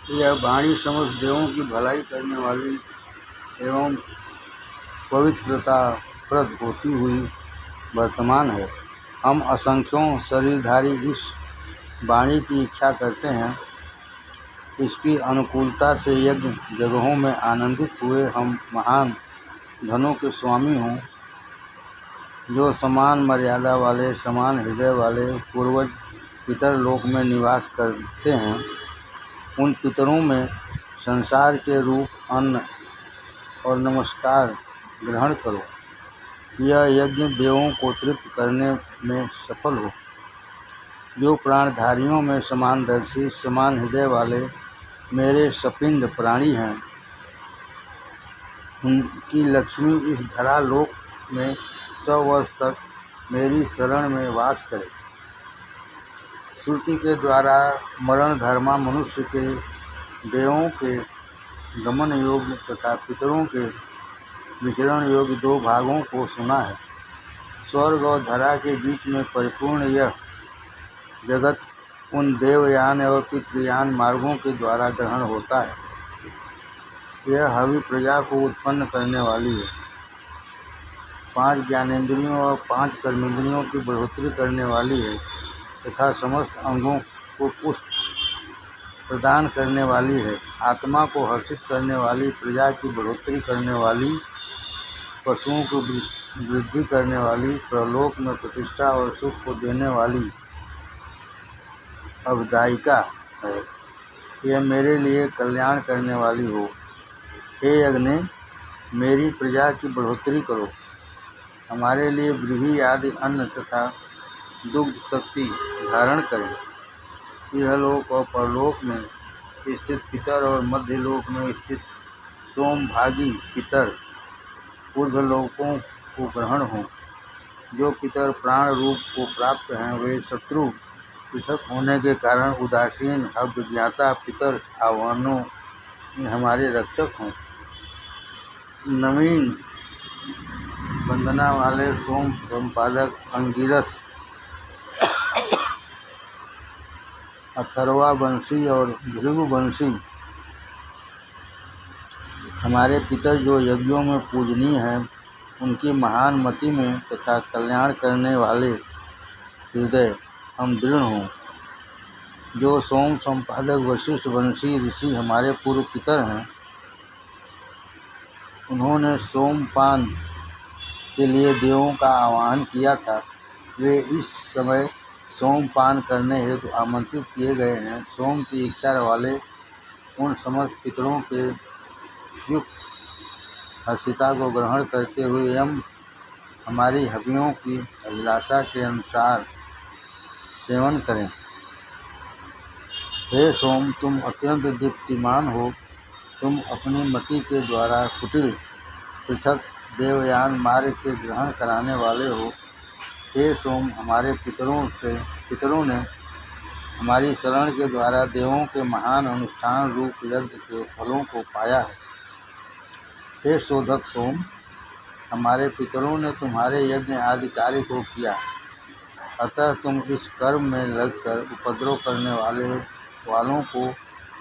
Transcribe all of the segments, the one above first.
यह वाणी समस्त देवों की भलाई करने वाली एवं पवित्रता प्रद होती हुई वर्तमान है। हम असंख्यों शरीरधारी इस वाणी की इच्छा करते हैं। इसकी अनुकूलता से यज्ञ जगहों में आनंदित हुए हम महान धनों के स्वामी हों, जो समान मर्यादा वाले, समान हृदय वाले पूर्वज पितर लोक में निवास करते हैं। उन पितरों में संसार के रूप अन्न और नमस्कार ग्रहण करो। यह यज्ञ देवों को तृप्त करने में सफल हो। जो प्राणधारियों में समानदर्शी, समान हृदय वाले मेरे सपिंड प्राणी हैं, उनकी लक्ष्मी इस धरा लोक में 100 वर्ष तक मेरी शरण में वास करे। श्रुति के द्वारा मरण धर्मा मनुष्य के देवों के गमन योग्य तथा पितरों के विचरण योग्य 2 भागों को सुना है। स्वर्ग और धरा के बीच में परिपूर्ण यह जगत उन देवयान और पितृयान मार्गों के द्वारा ग्रहण होता है। यह हवि प्रजा को उत्पन्न करने वाली है। 5 ज्ञानेंद्रियों और 5 कर्मेंद्रियों की बढ़ोतरी करने वाली है तथा समस्त अंगों को पुष्ट प्रदान करने वाली है। आत्मा को हर्षित करने वाली, प्रजा की बढ़ोतरी करने वाली, पशुओं को वृद्धि करने वाली, प्रलोक में प्रतिष्ठा और सुख को देने वाली अवदायिका है। यह मेरे लिए कल्याण करने वाली हो। हे अग्नि, मेरी प्रजा की बढ़ोतरी करो। हमारे लिए व्रीहि आदि अन्न तथा दुग्ध शक्ति धारण करें। इहलोक और परलोक में स्थित पितर और मध्यलोक में स्थित सोमभागी पितर ऊर्ध्वलोकों को ग्रहण हो। जो पितर प्राण रूप को प्राप्त हैं, वे शत्रु पृथक होने के कारण उदासीन अज्ञाता पितर आह्वानों में हमारे रक्षक हों। नवीन वंदना वाले सोम संपादक अंगिरस, अथर्वा वंशी और भृगुवंशी हमारे पितर जो यज्ञों में पूजनीय हैं, उनकी महान मति में तथा कल्याण करने वाले हृदय हम दृढ़ हों। जो सोम संपादक वशिष्ठ वंशी ऋषि हमारे पूर्व पितर हैं, उन्होंने सोमपान के लिए देवों का आह्वान किया था। वे इस समय सोमपान करने हेतु आमंत्रित किए गए हैं। सोम की इच्छा वाले उन समस्त पितरों के युक्त हर्षिता को ग्रहण करते हुए यम हमारी हवियों की अभिलाषा के अनुसार सेवन करें। हे सोम, तुम अत्यंत दीप्तिमान हो। तुम अपनी मति के द्वारा कुटिल पृथक देवयान मार्ग के ग्रहण कराने वाले हो। हे सोम, हमारे पितरों ने हमारी शरण के द्वारा देवों के महान अनुष्ठान रूप यज्ञ के फलों को पाया है। हे शोधक सोम, हमारे पितरों ने तुम्हारे यज्ञ आदि कार्य को किया, अतः तुम इस कर्म में लगकर उपद्रव करने वालों को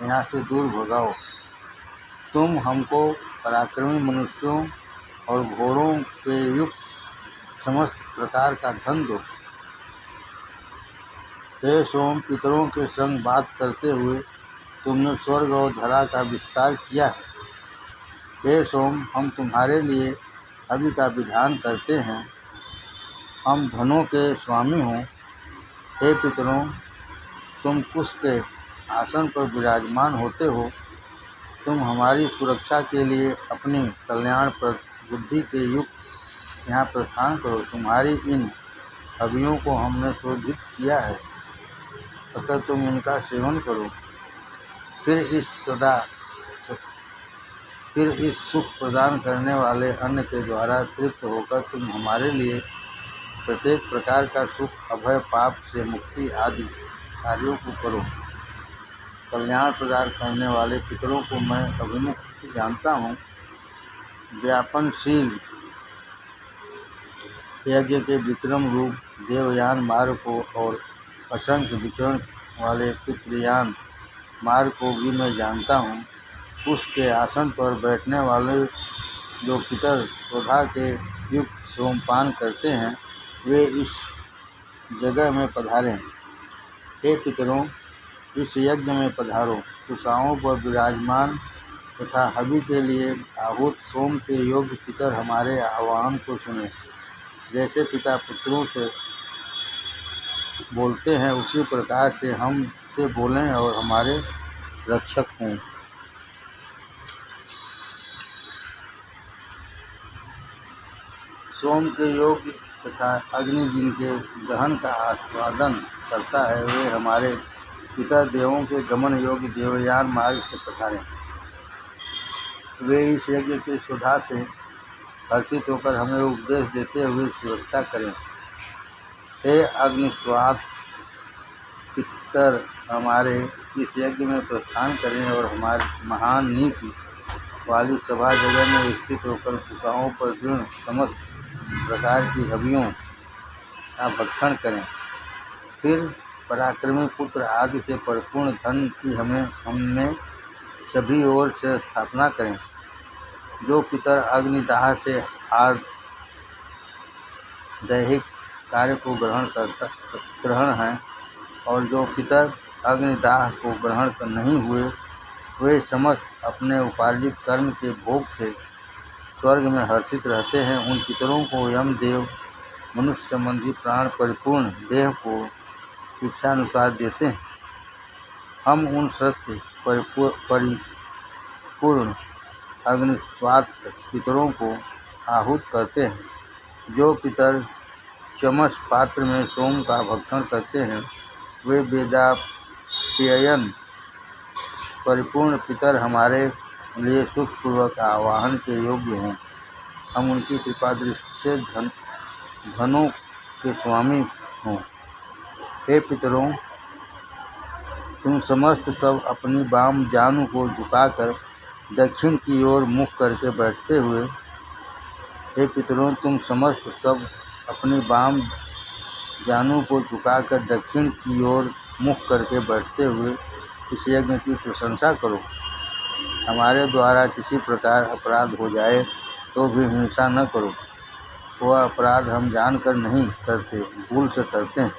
यहाँ से दूर भगाओ। तुम हमको पराक्रमी मनुष्यों और घोड़ों के युक्त समस्त प्रकार का धन दो। हे सोम, पितरों के संग बात करते हुए तुमने स्वर्ग और धरा का विस्तार किया है। हे सोम, हम तुम्हारे लिए हवि का विधान करते हैं। हम धनों के स्वामी हों। हे पितरों, तुम कुश के आसन पर विराजमान होते हो। तुम हमारी सुरक्षा के लिए अपनी कल्याणप्रद बुद्धि के युक्त यहाँ प्रस्थान करो। तुम्हारी इन हवियों को हमने शोधित किया है, अतः तुम इनका सेवन करो। फिर इस सुख प्रदान करने वाले अन्न के द्वारा तृप्त होकर तुम हमारे लिए प्रत्येक प्रकार का सुख, अभय, पाप से मुक्ति आदि कार्यों को करो। कल्याण प्रदान करने वाले पितरों को मैं अभिमुख जानता हूँ। व्यापनशील यज्ञ के विक्रम रूप देवयान मार्ग को और असंख्य विचरण वाले पितृयान मार्ग को भी मैं जानता हूँ। उसके आसन पर बैठने वाले जो पितर स्वधा के युक्त सोमपान करते हैं, वे इस जगह में पधारें। हे पितरों, इस यज्ञ में पधारो। कुशाओं पर विराजमान तथा हवि के लिए आहूत सोम के योग्य पितर हमारे आह्वान को सुने। जैसे पिता पुत्रों से बोलते हैं, उसी प्रकार से हम से बोलें और हमारे रक्षक हों। सोम के योग्य तथा अग्नि जिनके दहन का आस्वादन करता है, वे हमारे पितर देवों के गमन योग्य देवयान मार्ग से पधारें। वे इस यज्ञ की सुधा से हर्षित होकर हमें उपदेश देते हुए सुरक्षा करें। हे अग्निस्वात पितर, हमारे इस यज्ञ में प्रस्थान करें और हमारी महान नीति वाली सभा जगह में स्थित होकर कुशाओं पर दृढ़ समस्त प्रकार की हवियों का भक्षण करें। फिर पराक्रमी पुत्र आदि से परिपूर्ण धन की हमने सभी ओर से स्थापना करें। जो पितर अग्निदाह से दैहिक कार्य को ग्रहण हैं और जो पितर अग्निदाह को ग्रहण नहीं हुए, वे समस्त अपने उपार्जित कर्म के भोग से स्वर्ग में हर्षित रहते हैं। उन पितरों को यमदेव मनुष्य संबंधी प्राण परिपूर्ण देह को इच्छानुसार देते हैं। हम उन सत्य परिपूर्ण अग्निस्वात पितरों को आहूत करते हैं। जो पितर चमस पात्र में सोम का भक्षण करते हैं, वे वेदाप्ययन परिपूर्ण पितर हमारे लिए सुखपूर्वक आवाहन के योग्य हों। हम उनकी कृपा दृष्टि से धनों के स्वामी हों। हे पितरों, तुम समस्त सब अपनी वाम जानु को झुकाकर दक्षिण की ओर मुख करके बैठते हुए हे पितरों, तुम समस्त सब अपनी वाम जानु को झुकाकर दक्षिण की ओर मुख करके बैठते हुए इस यज्ञ की प्रशंसा करो। हमारे द्वारा किसी प्रकार अपराध हो जाए तो भी हिंसा न करो। वह अपराध हम जानकर नहीं करते, भूल से करते हैं।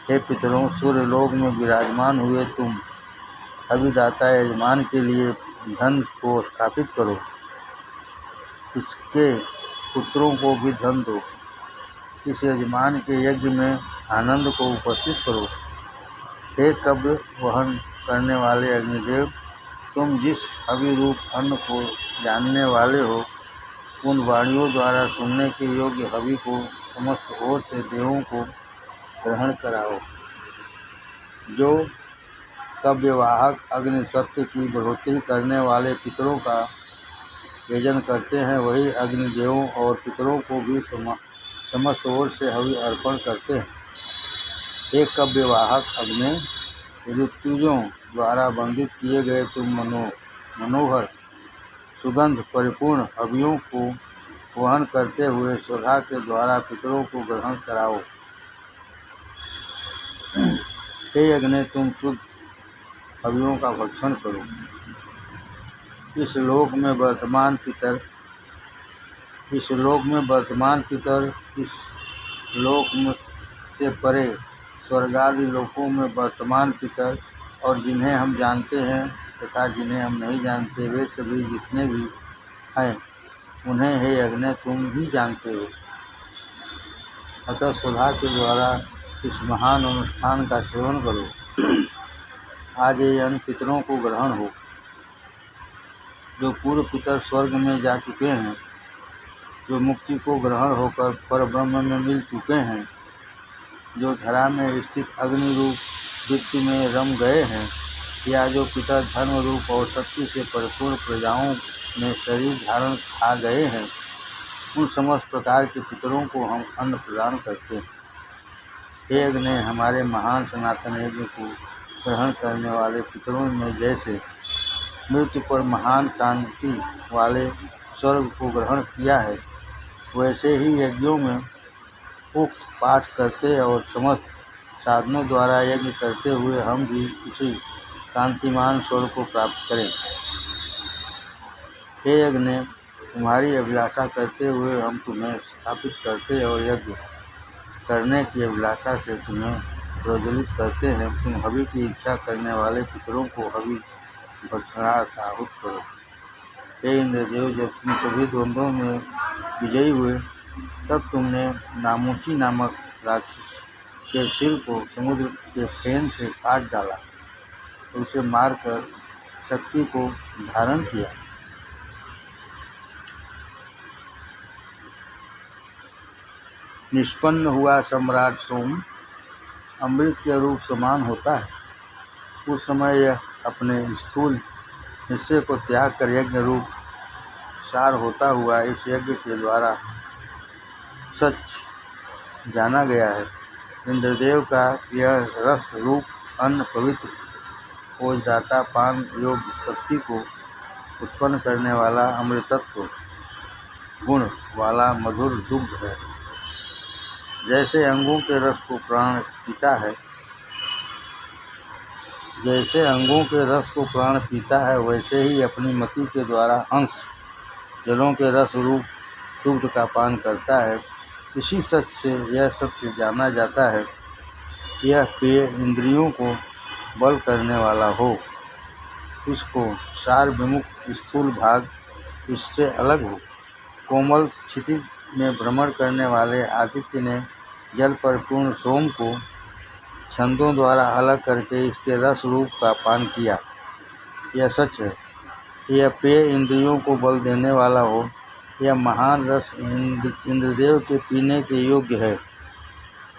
हे पितरों, सूर्यलोक में विराजमान हुए तुम अभिदाता यजमान के लिए धन को स्थापित करो। इसके पुत्रों को भी धन दो। इस यजमान के यज्ञ में आनंद को उपस्थित करो। हे कव्य वहन करने वाले अग्निदेव, तुम जिस अभिरूप अन्न को जानने वाले हो, उन वाणियों द्वारा सुनने के योग्य हवि को समस्त ओर से देवों को ग्रहण कराओ। जो कव्यवाहक अग्नि सत्य की बढ़ोतरी करने वाले पितरों का यजन करते हैं, वही अग्निदेवों और पितरों को भी समस्त ओर से हवि अर्पण करते हैं। एक कव्यवाहक अग्नि ऋतुजों द्वारा वंदित किए गए तुम मनोहर सुगंध परिपूर्ण हवियों को वहन करते हुए स्वधा के द्वारा पितरों को ग्रहण कराओ। हे अग्नि, तुम शुद्ध हवियों का भक्षण करो। इस लोक में वर्तमान पितर इस लोक से परे स्वर्गादि लोकों में वर्तमान पितर और जिन्हें हम जानते हैं तथा जिन्हें हम नहीं जानते, वे सभी जितने भी हैं, उन्हें हे अग्नि तुम ही जानते हो। अतः स्वधा के द्वारा इस महान अनुष्ठान का सेवन करो। आज ये अन्न पितरों को ग्रहण हो। जो पूर्व पितर स्वर्ग में जा चुके हैं, जो मुक्ति को ग्रहण होकर परब्रह्म में मिल चुके हैं, जो धरा में स्थित अग्नि रूप वृत्ति में रम गए हैं, या जो पिता धर्म रूप और शक्ति से परिपूर्ण प्रजाओं में शरीर धारण खा गए हैं, उन समस्त प्रकार के पितरों को हम अन्न प्रदान करते हैं। हे अग्नि, हमारे महान सनातन यज्ञ को ग्रहण करने वाले पितरों ने जैसे मृत्यु पर महान कांति वाले स्वर्ग को ग्रहण किया है, वैसे ही यज्ञों में उक्त पाठ करते और समस्त साधनों द्वारा यज्ञ करते हुए हम भी उसी कांतिमान स्वर को प्राप्त करें। हे यज्ञ, तुम्हारी अभिलाषा करते हुए हम तुम्हें स्थापित करते और यज्ञ करने की अभिलाषा से तुम्हें प्रज्वलित करते हैं। तुम हवि की इच्छा करने वाले पितरों को हवि भक्षणार्थ आहुत करो। हे इंद्रदेव, जब तुम सभी द्वंद्वों में विजयी हुए तब तुमने नामुची नामक राक्षस के सिर को समुद्र के फेन से काट डाला, उसे मारकर शक्ति को धारण किया। निष्पन्न हुआ सम्राट सोम अमृत के रूप समान होता है। उस समय यह अपने स्थूल हिस्से को त्याग कर यज्ञ रूप सार होता हुआ इस यज्ञ के द्वारा सच जाना गया है। इंद्रदेव का यह रस रूप अन्न पवित्र ओजदाता पान योग्य शक्ति को उत्पन्न करने वाला अमृतत्व गुण वाला मधुर दुग्ध है। जैसे अंगों के रस को प्राण पीता है, जैसे अंगों के रस को प्राण पीता है, वैसे ही अपनी मति के द्वारा हंस जलों के रस रूप दुग्ध का पान करता है। इसी सच से यह सत्य जाना जाता है। यह पेय इंद्रियों को बल करने वाला हो। इसको सार विमुख स्थूल भाग इससे अलग हो। कोमल क्षितिज में भ्रमण करने वाले आदित्य ने जल पर पूर्ण सोम को छंदों द्वारा अलग करके इसके रस रूप का पान किया। यह सच है। यह पेय इंद्रियों को बल देने वाला हो। यह महान रस इंद्रदेव के पीने के योग्य है।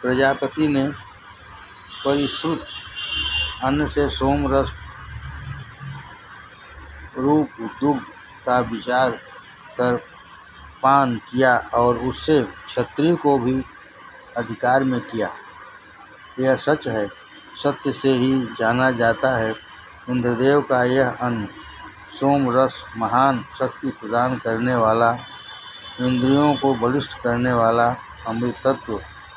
प्रजापति ने परिश्रुत अन्न से सोम रस रूप दुग्ध का विचार कर पान किया और उससे क्षत्रिय को भी अधिकार में किया। यह सच है। सत्य से ही जाना जाता है। इंद्रदेव का यह अन्न सोम रस महान शक्ति प्रदान करने वाला, इंद्रियों को बलिष्ठ करने वाला, अमृतत्व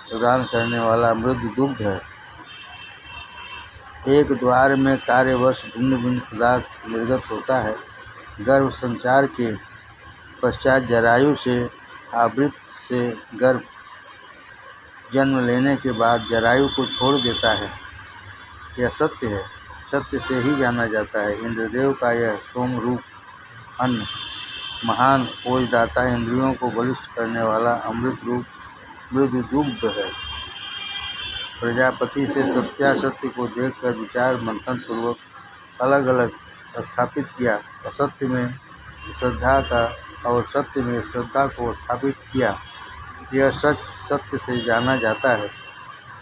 प्रदान करने वाला मृद दुग्ध है। एक द्वार में कार्यवश भिन्न भिन्न पदार्थ निर्गत होता है। गर्भ संचार के पश्चात जरायु से आवृत से गर्भ जन्म लेने के बाद जरायु को छोड़ देता है। यह सत्य है। सत्य से ही जाना जाता है। इंद्रदेव का यह सोम रूप अन्न महान ओजदाता, इंद्रियों को बलिष्ठ करने वाला अमृत रूप मृद दुग्ध है। प्रजापति से सत्यासत्य को देखकर विचार मंथन पूर्वक अलग अलग स्थापित किया। असत्य में श्रद्धा का और सत्य में श्रद्धा को स्थापित किया। यह सच सत्य से जाना जाता है।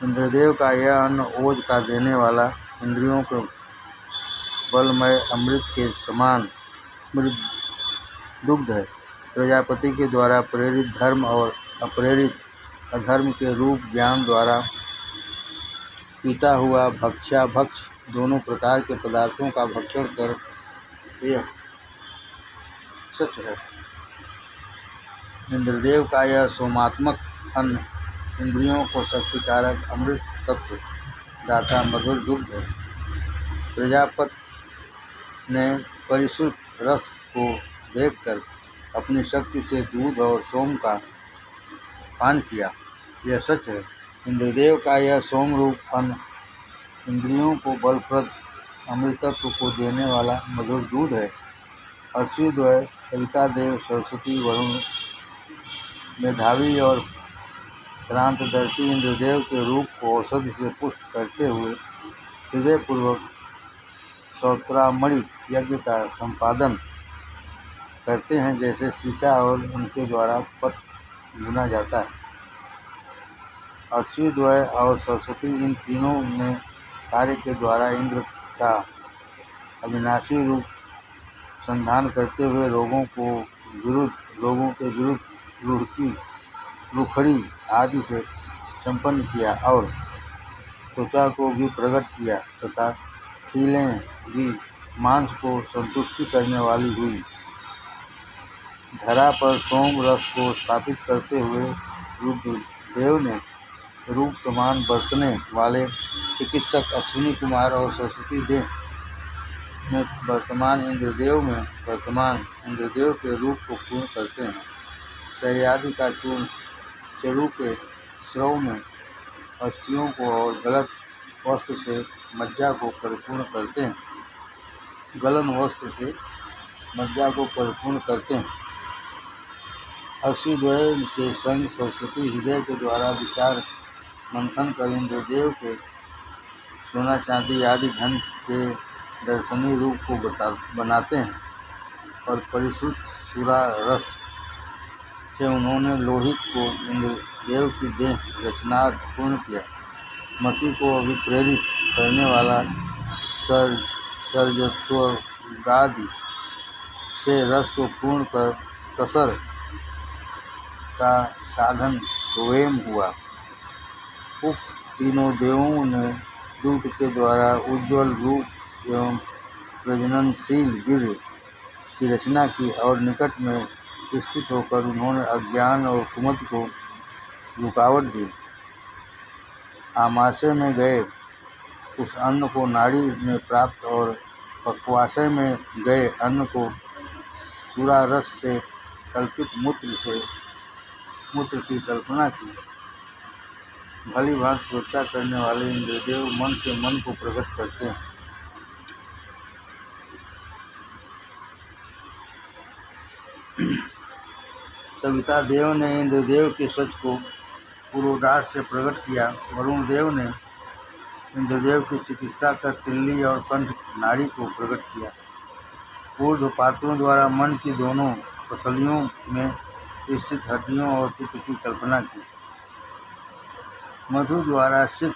इंद्रदेव का यह अन्न ओज का देने वाला, इंद्रियों को बलमय अमृत के समान मृद दुग्ध है। प्रजापति के द्वारा प्रेरित धर्म और अप्रेरित अधर्म के रूप ज्ञान द्वारा पीता हुआ भक्ष्याभक्ष दोनों प्रकार के पदार्थों का भक्षण कर यह सच है। इंद्रदेव का यह सोमात्मक अन्न इंद्रियों को शक्तिकारक अमृत तत्व दाता मधुर दुग्ध है। प्रजापति ने परिश्रुत रस को देखकर अपनी शक्ति से दूध और सोम का पान किया। यह सच है। इंद्रदेव का यह सोम रूप अन्न इंद्रियों को बलप्रद अमृतत्व को देने वाला मधुर दूध है। अश्विद्वय सविता देव, सरस्वती, वरुण, मेधावी और क्रांतदर्शी इंद्रदेव के रूप को औषधि से पुष्ट करते हुए हृदयपूर्वक सौत्रामणि यज्ञ का संपादन करते हैं, जैसे शीशा और उनके द्वारा पट बुना जाता है। अश्विद्वय और सरस्वती इन तीनों ने कार्य के द्वारा इंद्र का अविनाशी रूप संधान करते हुए लोगों के विरुद्ध रुड़की, रुखड़ी आदि से संपन्न किया और त्वचा को भी प्रकट किया तथा खीलें भी मांस को संतुष्टि करने वाली हुई। धरा पर सोम रस को स्थापित करते हुए रुद्रदेव ने रूप समान बरतने वाले चिकित्सक अश्विनी कुमार और सरस्वती देव में वर्तमान इंद्रदेव के रूप को पूर्ण करते हैं। शय्यादि का चूर्ण चरु के स्रव में अस्थियों को और गलत वस्त्र से मज्जा को परिपूर्ण करते हैं। अश्विद्वय के संग सरस्वती हृदय के द्वारा विचार मंथन कर इंद्रदेव के सोना चांदी आदि धन के दर्शनीय रूप को बनाते हैं और परिश्रुत सुरा रस से उन्होंने लोहित को इंद्रदेव की देह रचनार्थ पूर्ण किया। मति को अभिप्रेरित करने वाला सर्जत्वगादि से रस को पूर्ण कर तसर का साधन वेम हुआ। उक्त तीनों देवों ने दूत के द्वारा उज्ज्वल रूप एवं प्रजननशील गिर की रचना की और निकट में स्थित होकर उन्होंने अज्ञान और कुमति को रुकावट दी। आमाशय में गए उस अन्न को नाड़ी में प्राप्त और पक्वाशय में गए अन्न को सुरारस से कल्पित मूत्र की कल्पना की। भली भांति सोचा करने वाले इंद्रदेव मन से मन को प्रकट करते हैं। सविता देव ने इंद्रदेव के सच को पुरोडास से प्रकट किया। वरुण देव ने इंद्रदेव की चिकित्सा कर तिल्ली और कंठ नाड़ी को प्रकट किया। ऊर्ध्व पात्रों द्वारा मन की दोनों पसलियों में स्थित हड्डियों और पित्त की कल्पना की। मधु द्वारा सिर्फ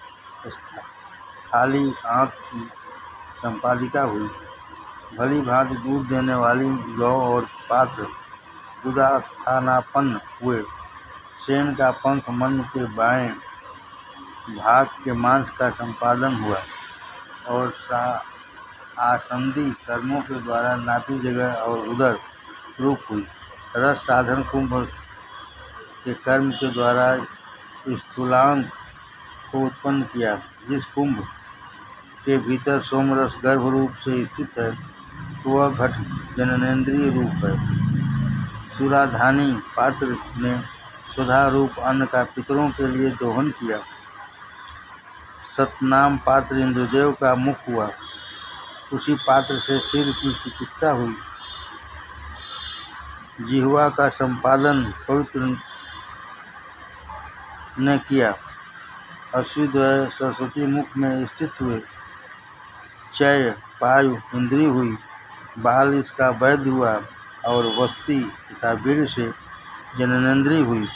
खाली आंख की संपादिका हुई। भली भांति दूध देने वाली गौ और पात्र दुधास्थानापन्न हुए। शेन का पंख मन के बाएं भाग के मांस का संपादन हुआ और आसंदी कर्मों के द्वारा नाभि जगह और उदर रूप हुई। रस साधन कुंभ के कर्म के द्वारा स्थूलांग को उत्पन्न किया। जिस कुंभ के भीतर सोमरस गर्भ रूप से स्थित है तो वह घट जननेन्द्रिय रूप है। सुराधानी पात्र ने सुधा रूप अन्न का पितरों के लिए दोहन किया। सतनाम पात्र इंद्रदेव का मुख हुआ। उसी पात्र से सिर की चिकित्सा हुई। जिह्वा का संपादन पवित्र ने किया। अश्विद्वय सरस्वती मुख में स्थित हुए। चय पायु इंद्रिय हुई। बाल इसका वैद्य हुआ और वस्ती तथा वीर से जननेन्द्रिय हुई।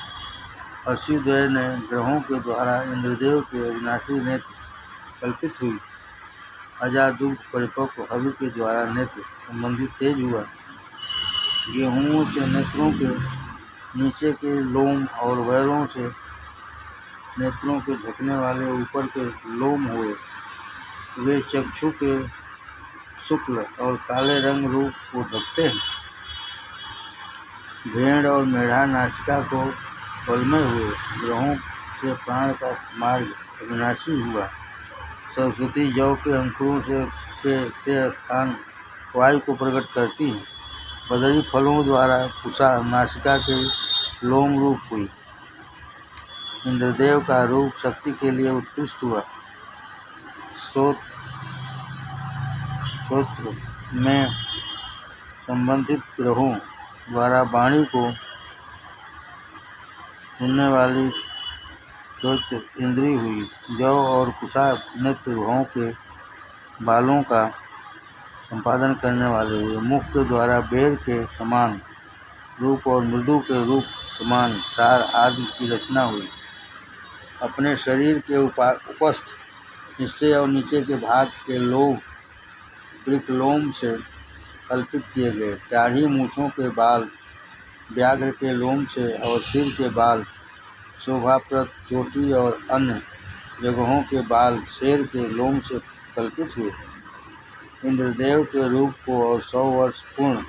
अश्विद्वय ने ग्रहों के द्वारा इंद्रदेव के अविनाशी नेत्र कल्पित हुई। अजादुग्ध परिपक्व हवि के द्वारा नेत्र संबंधित तेज हुआ। गेहूं से नेत्रों के नीचे के लोम और वैरों से नेत्रों के ढकने वाले ऊपर के लोम हुए। वे चक्षु के शुक्ल और काले रंग रूप को ढकते हैं। भेड़ और मेढ़ा नासिका को बलमय हुए। ग्रहों से प्राण का मार्ग अविनाशी हुआ। सरस्वती जौ के अंकुरों से स्थान वायु को प्रकट करती है। बदरी फलों द्वारा कुशा नासिका के लोम रूप हुई। इंद्रदेव का रूप शक्ति के लिए उत्कृष्ट हुआ। स्तोत्र में संबंधित ग्रहों द्वारा वाणी को सुनने वाली श्रोत्र इंद्रिय हुई। जौ और कुशा नेत्र ग्रहों के बालों का संपादन करने वाले हुए। मुख के द्वारा बेर के समान रूप और मृदु के रूप समान सार आदि की रचना हुई। अपने शरीर के उपस्थ हिस्से और नीचे के भाग के लोम वृकलोम से कल्पित किए गए। दाढ़ी मूछों के बाल व्याघ्र के लोम से और सिर के बाल शोभाप्रद चोटी और अन्य जगहों के बाल शेर के लोम से कल्पित हुए। इंद्रदेव के रूप को और 100 वर्ष पूर्ण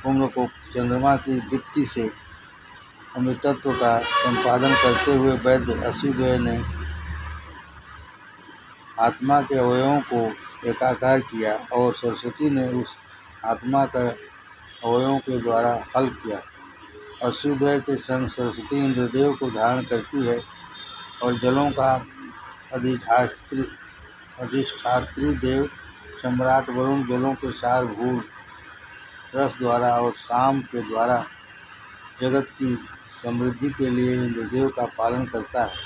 उम्र को चंद्रमा की दीप्ति से अमृतत्व का संपादन करते हुए वैद्य अश्विद्वय ने आत्मा के अवयवों को एकाकार किया और सरस्वती ने उस आत्मा का अवयवों के द्वारा हल किया। अश्वद्वय के संग सरस्वती इंद्रदेव को धारण करती है और जलों का अधिष्ठात्री देव सम्राट वरुण जलों के सारभूत रस द्वारा और शाम के द्वारा जगत की समृद्धि के लिए इंद्रदेव का पालन करता है।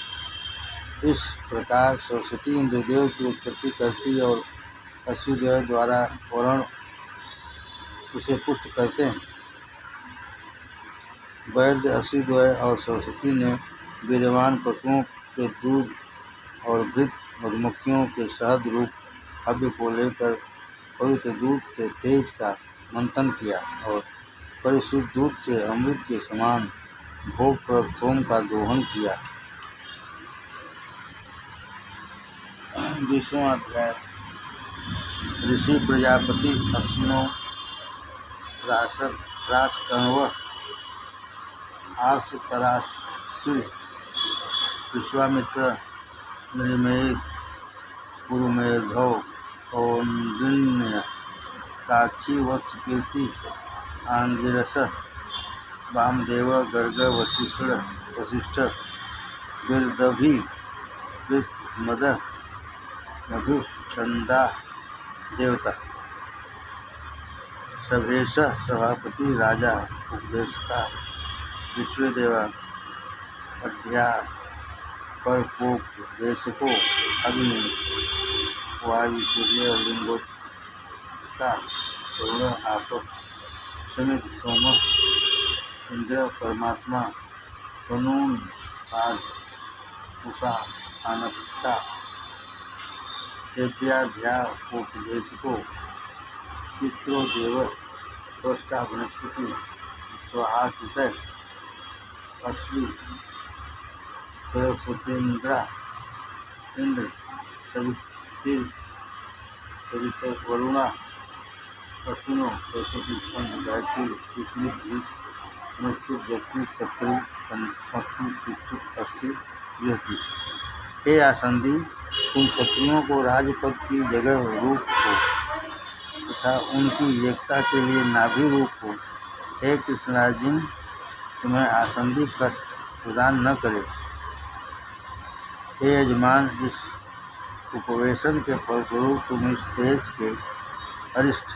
इस प्रकार सरस्वती इंद्रदेव की उत्पत्ति करती और अश्वद्वय द्वारा वरुण उसे पुष्ट करते हैं। वैद्य अश्वद्वय और सरस्वती ने वीर्यवान पशुओं के दूध और घृत मधुमक्खियों के शहद रूप हव्य को लेकर पवित्र दूध से तेज का मंथन किया और परिशुद्ध दूध से अमृत के समान भोगप्रद सोम का दोहन किया। 20वां अध्याय। ऋषि प्रजापति अश्विनो राजकण्व आसुतरासुर विश्वामित्र नृमेध पुरुमेधौ कौंडिन्य साक्षी वत्सकीर्ति आंगिरस वामदेव गर्ग वशिष्ठ गिरदभि कृत्स्मद मधुचंदा देवता सभेश सभापति राजा उपदेशता विश्वदेवा अध्यापकोपदेशको अग्नि वायु सूर्य लिंगोत्ता वरुण आप समित सोम इंद्र परमात्मा तनून पाद उषा आनता देव्याध्यापोपदेशको चित्रो देव त्वष्टा वनस्पति स्वाहाकृत अश्वि सरस्वतीन्द्र इंद्र सवितर वरुणा अश्विनो सरस्वती स्कंद गायत्री विष्णु अनुष्टुप व्यक्ति सत्री पक्षी चित्तुप अस्थि व्यक्ति। हे आसंदी, तुम क्षत्रियों को राजपद की जगह रूप हो तथा उनकी एकता के लिए नाभि रूप हो। हे कृष्णराजिन, तुम्हें आसंदी कष्ट प्रदान न करे। हे यजमान, इस उपवेशन के फलस्वरूप तुम इस देश के अरिष्ट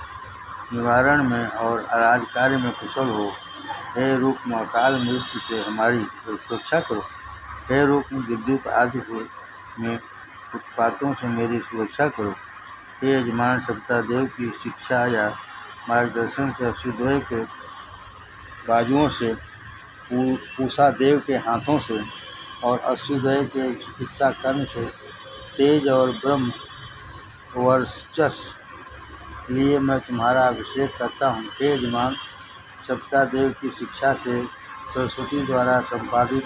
निवारण में और राजकार्य में कुशल हो। हे रुक्म, अकाल मृत्यु से हमारी सुरक्षा करो। हे रुक्म, विद्युत आदि में उत्पातों से मेरी सुरक्षा करो। हे यजमान, सप्तादेव की शिक्षा या मार्गदर्शन से अश्वद्वय के बाजुओं से, पूषा देव के हाथों से और अश्वद्वय के चिकित्सा कर्म से तेज और ब्रह्म वर्चस्व लिए मैं तुम्हारा अभिषेक करता हूँ। हे यजमान, सप्तादेव की शिक्षा से सरस्वती द्वारा संपादित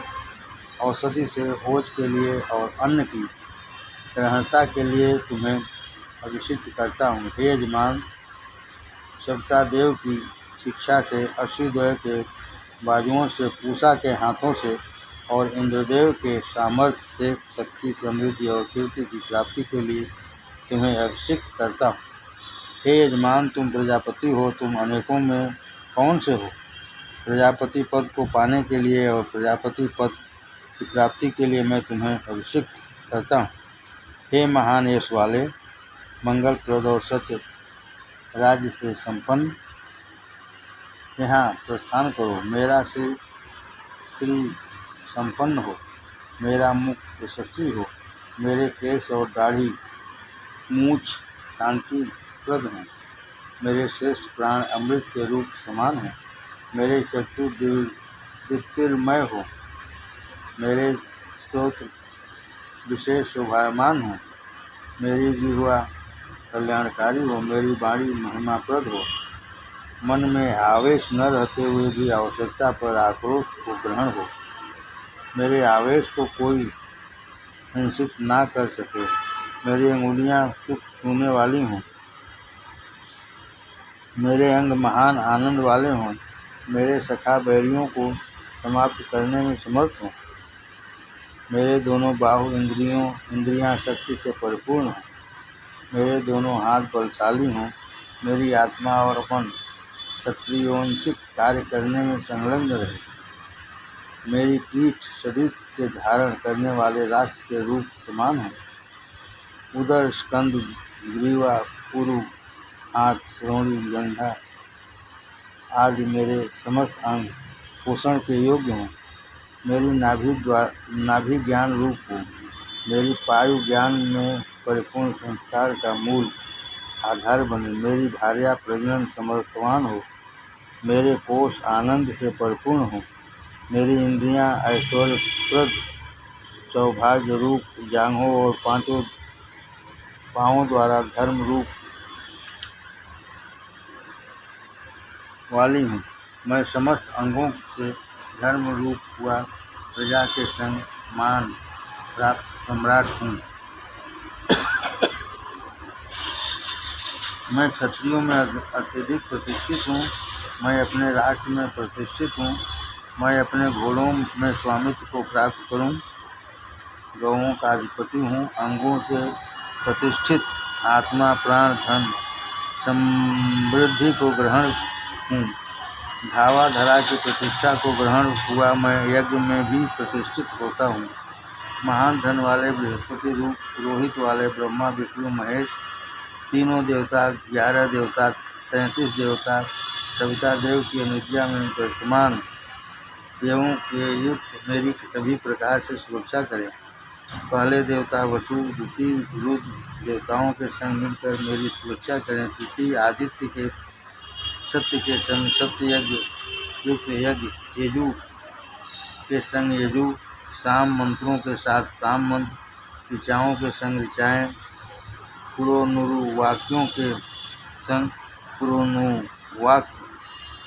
औषधि से ओज के लिए और अन्न की ग्रहणता के लिए तुम्हें अभिषिक्त करता हूँ। हे यजमान, सप्तादेव की शिक्षा से अश्वद्वय के बाजुओं से, पूषा के हाथों से और इंद्रदेव के सामर्थ्य से शक्ति, समृद्धि और कीर्ति की प्राप्ति के लिए तुम्हें अभिषिक्त करता हूँ। हे यजमान, तुम प्रजापति हो, तुम अनेकों में कौन से हो? प्रजापति पद को पाने के लिए और प्रजापति पद की प्राप्ति के लिए मैं तुम्हें अभिषिक्त करता हूँ। हे महान यश वाले, मंगलप्रद और सत्य राज्य से संपन्न, यहाँ प्रस्थान करो। मेरा सिर श्री संपन्न हो, मेरा मुख यशस्वी हो, मेरे केश और दाढ़ी मूछ कांतिप्रद हैं, मेरे श्रेष्ठ प्राण अमृत के रूप समान हैं, मेरे चक्षु दीप्तिर्मय हो, मेरे स्तोत्र विशेष शोभायमान हो, मेरी जिह्वा कल्याणकारी हो, मेरी वाणी महिमाप्रद हो, मन में आवेश न रहते हुए भी आवश्यकता पर आक्रोश को ग्रहण हो, मेरे आवेश को कोई हिंसित ना कर सके, मेरी अंगुलियां सुख छूने वाली हों, मेरे अंग महान आनंद वाले हों, मेरे सखा बैरियों को समाप्त करने में समर्थ हों, मेरे दोनों बाहु इंद्रियां शक्ति से परिपूर्ण हों, मेरे दोनों हाथ बलशाली हों, मेरी आत्मा और अपन क्षत्रियोचित कार्य करने में संलग्न रहे, मेरी पीठ शरीर के धारण करने वाले राष्ट्र के रूप समान हो, उदर, स्कंद, ग्रीवा, पुरु, हाथ, श्रोणी, जंघा आदि मेरे समस्त अंग पोषण के योग्य हों, मेरी नाभि ज्ञान रूप हो, मेरी पायु ज्ञान में परिपूर्ण संस्कार का मूल आधार बने, मेरी भार्या प्रजनन समर्थवान हो, मेरे कोष आनंद से परिपूर्ण हो, मेरी इंद्रियां ऐश्वर्यप्रद सौभाग्य रूप जांघों और पांचों पांवों द्वारा धर्म रूप वाली हूँ। मैं समस्त अंगों से धर्म रूप हुआ प्रजा के संग मान प्राप्त सम्राट हूँ। मैं क्षत्रियों में अत्यधिक प्रतिष्ठित हूँ। मैं अपने राष्ट्र में प्रतिष्ठित हूँ। मैं अपने घोड़ों में स्वामित्व को प्राप्त करूँ, गौओं का अधिपति हूँ। अंगों से प्रतिष्ठित आत्मा, प्राण, धन, समृद्धि को ग्रहण हूँ। धावा धरा की प्रतिष्ठा को ग्रहण हुआ मैं यज्ञ में भी प्रतिष्ठित होता हूँ। महान धन वाले बृहस्पति रूप, रोहित वाले ब्रह्मा, विष्णु, महेश, तीनों देवता, 11 देवता, 33 देवता, सविता देव की अनुज्ञा में वर्तमान देवों के युक्त मेरी सभी प्रकार से सुरक्षा करें। पहले देवता वसु, द्वितीय रुद्र देवताओं के संग मिलकर मेरी सुरक्षा करें। तृतीय आदित्य के सत्य के संग सत्य यज्ञ युक्त यज्ञ, यजु के संग यजु, साम मंत्रों के साथ साम मंत्र, ऋचाओं के संग ऋचाएँ, पुरोनुरु वाक्यों के संग पुरोनुवाक,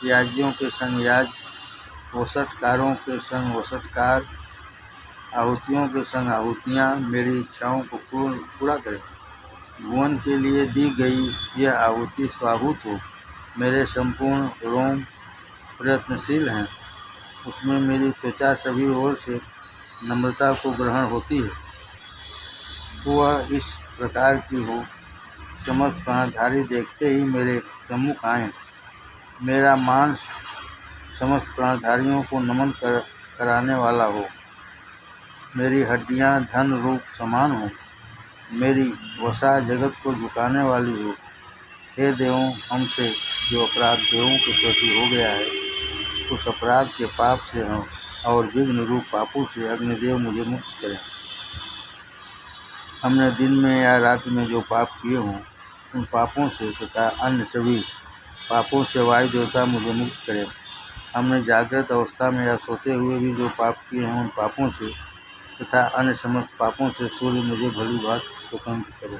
याज्यों के संग याज, वसटकारों के संग वसटकार, आहुतियों के संग आहुतियाँ मेरी इच्छाओं को पूरा करें। भुवन के लिए दी गई यह आहुति स्वाभूत हो। मेरे संपूर्ण रोम प्रयत्नशील हैं, उसमें मेरी त्वचा सभी ओर से नम्रता को ग्रहण होती है। वह इस प्रकार की हो, समस्त प्राणधारी देखते ही मेरे सम्मुख आएँ। मेरा मांस समस्त प्राणधारियों को नमन कराने वाला हो। मेरी हड्डियाँ धन रूप समान हो। मेरी वसा जगत को झुकाने वाली हो। हे देवों, हमसे जो अपराध देवों के प्रति हो गया है, उस अपराध के पाप से हम और विघ्न रूप पापों से अग्निदेव मुझे मुक्त करें। हमने दिन में या रात्रि में जो पाप किए हों, उन पापों से तथा अन्य सभी पापों से वायु देवता मुझे मुक्त करें। हमने जागृत अवस्था में या सोते हुए भी जो पाप किए हों, उन पापों से तथा अन्य समस्त पापों से सूर्य मुझे भली बात स्वतंत्र करें।